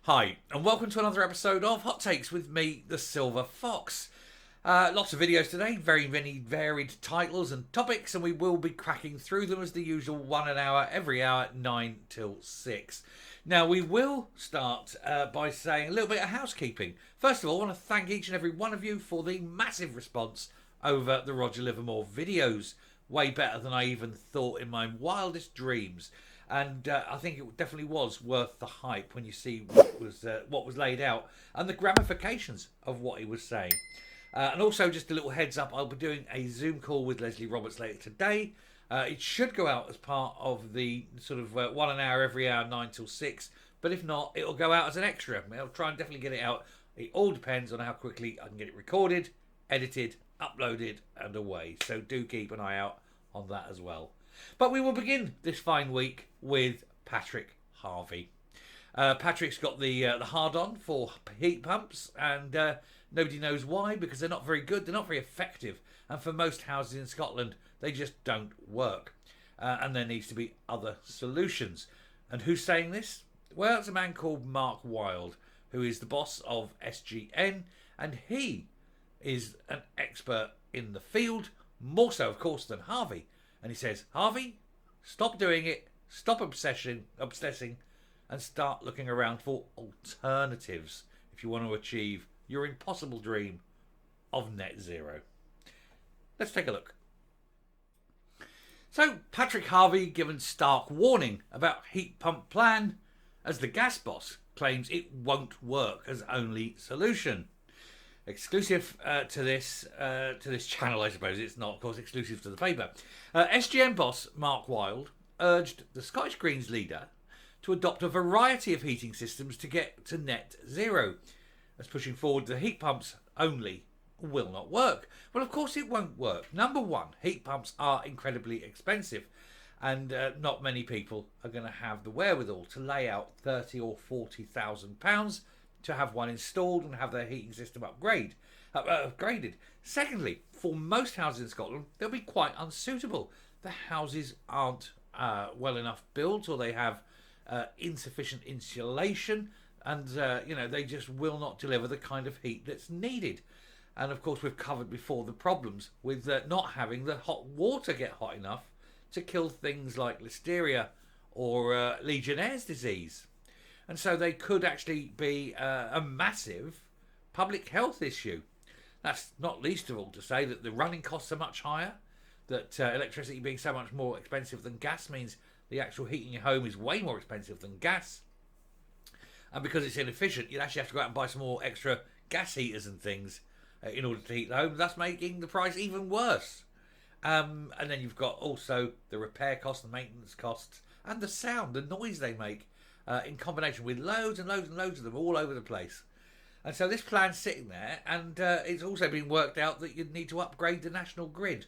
Hi, and welcome to another episode of Hot Takes with me, the Silver Fox. Lots of videos today, very many varied titles and topics, and we will be cracking through them as the usual 1 hour, every hour, 9 till 6. Now, we will start by saying a little bit of housekeeping. First of all, I want to thank each and every one of you for the massive response over the Roger Livermore videos. Way better than I even thought in my wildest dreams. And I think it definitely was worth the hype when you see what was laid out and the ramifications of what he was saying. And also, just a little heads up, I'll be doing a Zoom call with Leslie Roberts later today. It should go out as part of the sort of 1 hour every hour, 9 till 6. But if not, it'll go out as an extra. I'll try and definitely get it out. It all depends on how quickly I can get it recorded, edited, uploaded and away. So do keep an eye out on that as well. But we will begin this fine week with Patrick Harvie. Patrick's got the hard-on for heat pumps, and nobody knows why, because they're not very good, they're not very effective, and for most houses in Scotland, they just don't work. And there needs to be other solutions. And who's saying this? Well, it's a man called Mark Wilde, who is the boss of SGN, and he is an expert in the field, more so, of course, than Harvie. And he says, Harvie, stop doing it, stop obsessing, and start looking around for alternatives if you want to achieve your impossible dream of net zero. Let's take a look. So, Patrick Harvie given stark warning about heat pump plan as the gas boss claims it won't work as only solution. Exclusive to this channel, I suppose. It's not, of course, exclusive to the paper. SGN boss Mark Wilde urged the Scottish Greens leader to adopt a variety of heating systems to get to net zero, as pushing forward the heat pumps only will not work. Well, of course it won't work. Number one, heat pumps are incredibly expensive, and not many people are going to have the wherewithal to lay out £30,000 or £40,000 to have one installed and have their heating system upgraded. Secondly, for most houses in Scotland, they'll be quite unsuitable. The houses aren't well enough built, or they have insufficient insulation, and they just will not deliver the kind of heat that's needed. And of course, we've covered before the problems with not having the hot water get hot enough to kill things like listeria or Legionnaire's disease. And so they could actually be a massive public health issue. That's not least of all to say that the running costs are much higher, that electricity being so much more expensive than gas means the actual heating your home is way more expensive than gas. And because it's inefficient, you'd actually have to go out and buy some more extra gas heaters and things in order to heat the home, thus making the price even worse. And then you've got also the repair costs, the maintenance costs, and the sound, the noise they make. In combination with loads and loads and loads of them all over the place. And so this plan's sitting there, and it's also been worked out that you'd need to upgrade the national grid.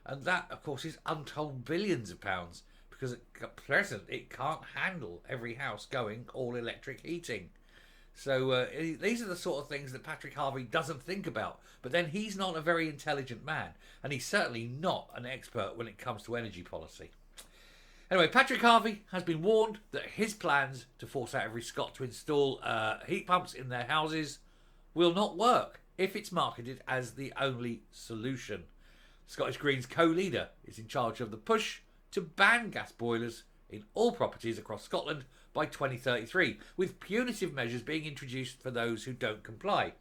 And that, of course, is untold billions of pounds, because at present it can't handle every house going all electric heating. So these are the sort of things that Patrick Harvie doesn't think about. But then he's not a very intelligent man, and he's certainly not an expert when it comes to energy policy. Anyway, Patrick Harvie has been warned that his plans to force out every Scot to install heat pumps in their houses will not work if it's marketed as the only solution. Scottish Greens co-leader is in charge of the push to ban gas boilers in all properties across Scotland by 2033, with punitive measures being introduced for those who don't comply.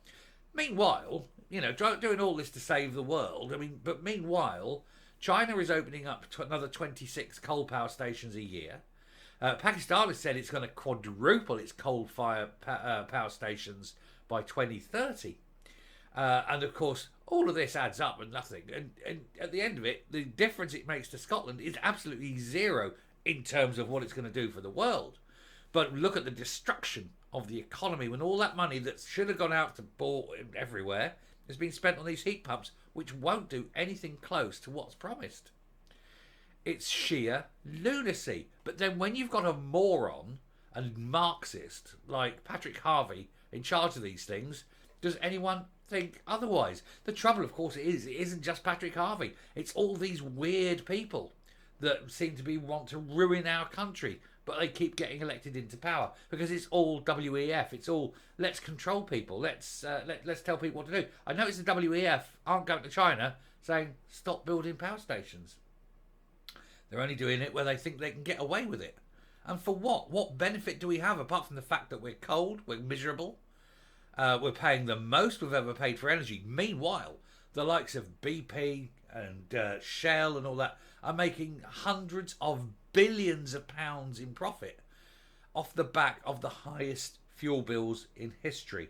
Meanwhile, doing all this to save the world, but meanwhile, China is opening up to another 26 coal power stations a year. Pakistan has said it's going to quadruple its coal-fired power stations by 2030. And of course, all of this adds up and nothing. And at the end of it, the difference it makes to Scotland is absolutely zero in terms of what it's going to do for the world. But look at the destruction of the economy when all that money that should have gone out to bought everywhere has been spent on these heat pumps, which won't do anything close to what's promised. It's sheer lunacy. But then when you've got a moron and Marxist like Patrick Harvie in charge of these things, does anyone think otherwise? The trouble, of course, it isn't just Patrick Harvie. It's all these weird people that seem to want to ruin our country but they keep getting elected into power because it's all WEF. It's all let's control people. Let's tell people what to do. I notice the WEF aren't going to China saying stop building power stations. They're only doing it where they think they can get away with it. And for what? What benefit do we have apart from the fact that we're cold, we're miserable, we're paying the most we've ever paid for energy. Meanwhile, the likes of BP and Shell and all that are making hundreds of billions of pounds in profit off the back of the highest fuel bills in history.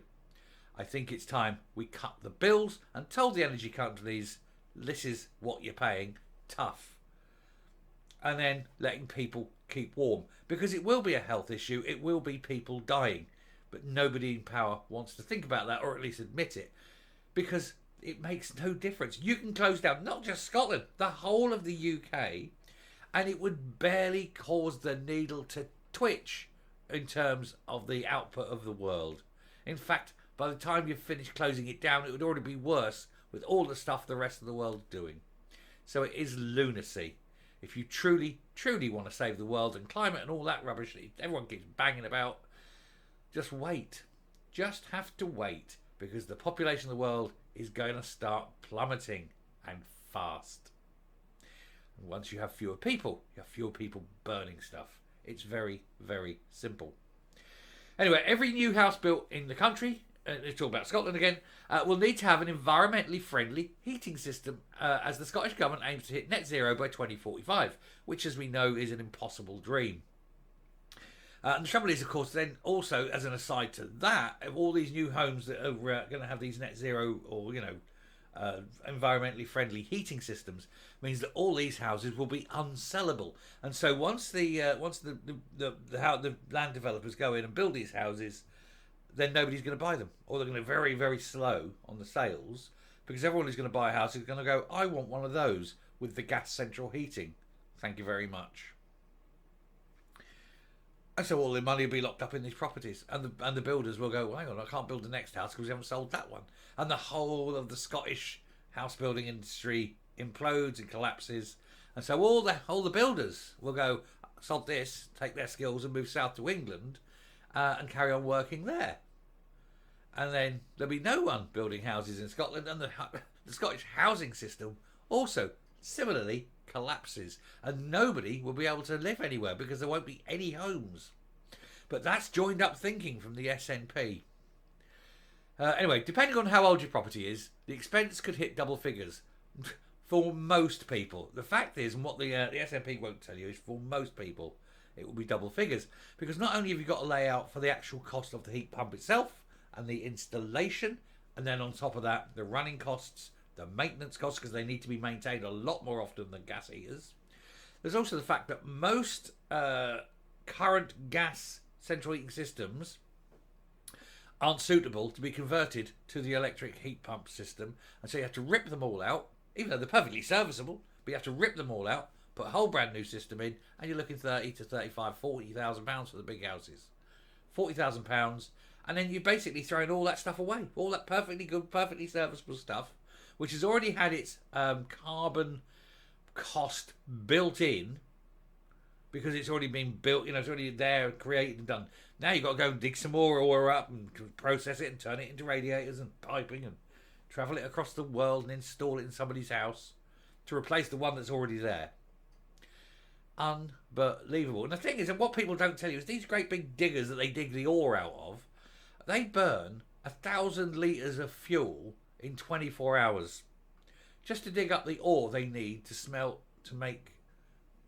I think it's time we cut the bills and told the energy companies, this is what you're paying, tough. And then letting people keep warm. Because it will be a health issue, it will be people dying. But nobody in power wants to think about that, or at least admit it. Because it makes no difference. You can close down not just Scotland, the whole of the UK, and it would barely cause the needle to twitch in terms of the output of the world. In fact, by the time you've finished closing it down, it would already be worse with all the stuff the rest of the world's doing. So it is lunacy. If you truly, truly want to save the world and climate and all that rubbish that everyone keeps banging about, just wait. Just have to wait, because the population of the world is going to start plummeting, and fast. And once you have fewer people burning stuff. It's very, very simple. Anyway, every new house built in the country, let's talk about Scotland again, will need to have an environmentally friendly heating system as the Scottish Government aims to hit net zero by 2045, which, as we know, is an impossible dream. And the trouble is, of course, then also, as an aside to that, of all these new homes that are going to have these net zero or, environmentally friendly heating systems, means that all these houses will be unsellable. And so once the land developers go in and build these houses, then nobody's going to buy them, or they're going to be very, very slow on the sales, because everyone who's going to buy a house is going to go, I want one of those with the gas central heating. Thank you very much. And so all the money will be locked up in these properties, and the builders will go, well, hang on, I can't build the next house because we haven't sold that one. And the whole of the Scottish house building industry implodes and collapses. And so all the builders will go, sod this, take their skills and move south to England and carry on working there. And then there'll be no one building houses in Scotland, and the Scottish housing system also similarly collapses, and nobody will be able to live anywhere because there won't be any homes. But that's joined up thinking from the SNP. Anyway, depending on how old your property is, the expense could hit double figures for most people. The fact is, and what the SNP won't tell you, is for most people it will be double figures, because not only have you got to lay out for the actual cost of the heat pump itself and the installation, and then on top of that the running costs, the maintenance costs, because they need to be maintained a lot more often than gas heaters. There's also the fact that most current gas central heating systems aren't suitable to be converted to the electric heat pump system, and so you have to rip them all out, even though they're perfectly serviceable, but you have to rip them all out, put a whole brand new system in, and you're looking 30 to 35, 40,000 pounds for the big houses. 40,000 pounds, and then you're basically throwing all that stuff away, all that perfectly good, perfectly serviceable stuff, which has already had its carbon cost built in, because it's already been built, it's already there, created and done. Now you've got to go and dig some more ore up and process it and turn it into radiators and piping and travel it across the world and install it in somebody's house to replace the one that's already there. Unbelievable. And the thing is, and what people don't tell you, is these great big diggers that they dig the ore out of, they burn 1,000 litres of fuel in 24 hours just to dig up the ore they need to smelt to make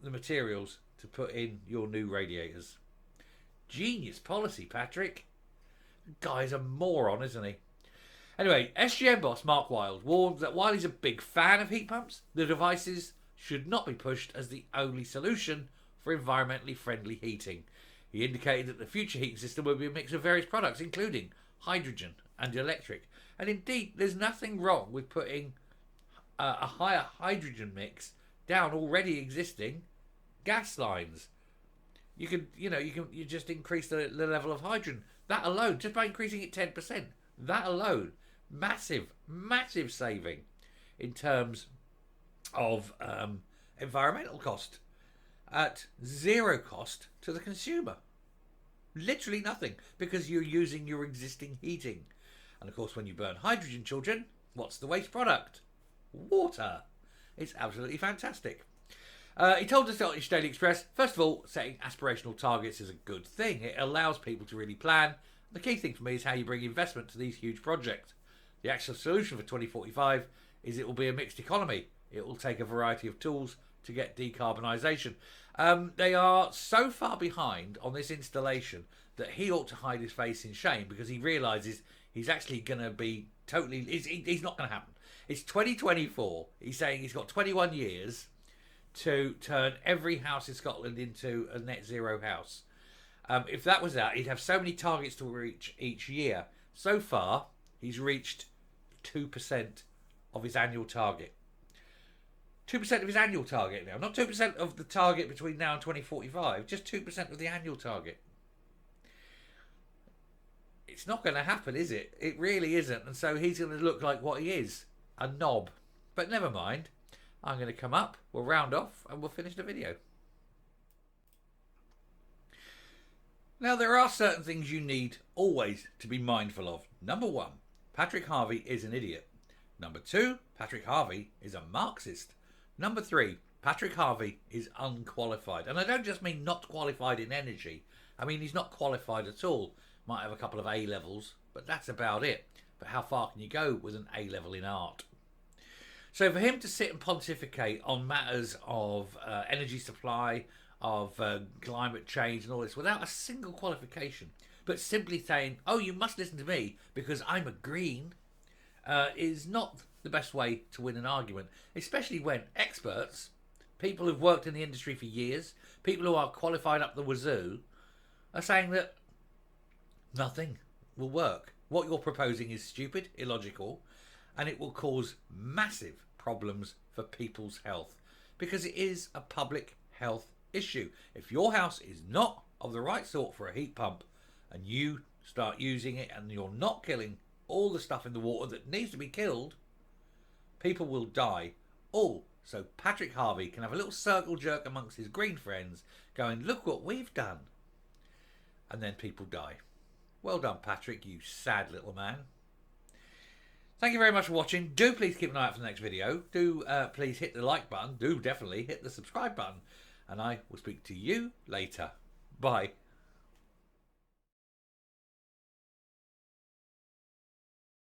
the materials to put in your new radiators. Genius policy, Patrick. The guy's a moron, isn't he? Anyway, SGM boss Mark Wilde warned that while he's a big fan of heat pumps, the devices should not be pushed as the only solution for environmentally friendly heating. He indicated that the future heating system will be a mix of various products, including hydrogen and electric. And indeed, there's nothing wrong with putting a higher hydrogen mix down already existing gas lines. You just increase the level of hydrogen. That alone, just by increasing it 10%, that alone, massive saving in terms of environmental cost. at zero cost to the consumer. Literally nothing, because you're using your existing heating. And of course, when you burn hydrogen, children, what's the waste product? Water. It's absolutely fantastic. He told the Scottish Daily Express, first of all, setting aspirational targets is a good thing. It allows people to really plan. The key thing for me is how you bring investment to these huge projects. The actual solution for 2045 is it will be a mixed economy. It will take a variety of tools to get decarbonisation. They are so far behind on this installation that he ought to hide his face in shame, because he realises he's actually going to be totally... He's not going to happen. It's 2024. He's saying he's got 21 years to turn every house in Scotland into a net zero house. If that was that, he'd have so many targets to reach each year. So far, he's reached 2% of his annual target. 2% of his annual target now. Not 2% of the target between now and 2045. Just 2% of the annual target. It's not going to happen, is it? It really isn't. And so he's going to look like what he is. A knob. But never mind. I'm going to come up, we'll round off, and we'll finish the video. Now, there are certain things you need always to be mindful of. Number one, Patrick Harvie is an idiot. Number two, Patrick Harvie is a Marxist. Number three, Patrick Harvie is unqualified. And I don't just mean not qualified in energy. I mean, he's not qualified at all. Might have a couple of A levels, but that's about it. But how far can you go with an A level in art? So for him to sit and pontificate on matters of energy supply, of climate change and all this without a single qualification, but simply saying, oh, you must listen to me because I'm a green, is not the best way to win an argument, especially when experts, people who've worked in the industry for years, people who are qualified up the wazoo, are saying that nothing will work. What you're proposing is stupid, illogical, and it will cause massive problems for people's health, because it is a public health issue. If your house is not of the right sort for a heat pump and you start using it and you're not killing all the stuff in the water that needs to be killed, people will die. All so Patrick Harvie can have a little circle jerk amongst his green friends going, look what we've done. And then people die. Well done, Patrick, you sad little man. Thank you very much for watching. Do please keep an eye out for the next video. Do please hit the like button. Do definitely hit the subscribe button. And I will speak to you later. Bye.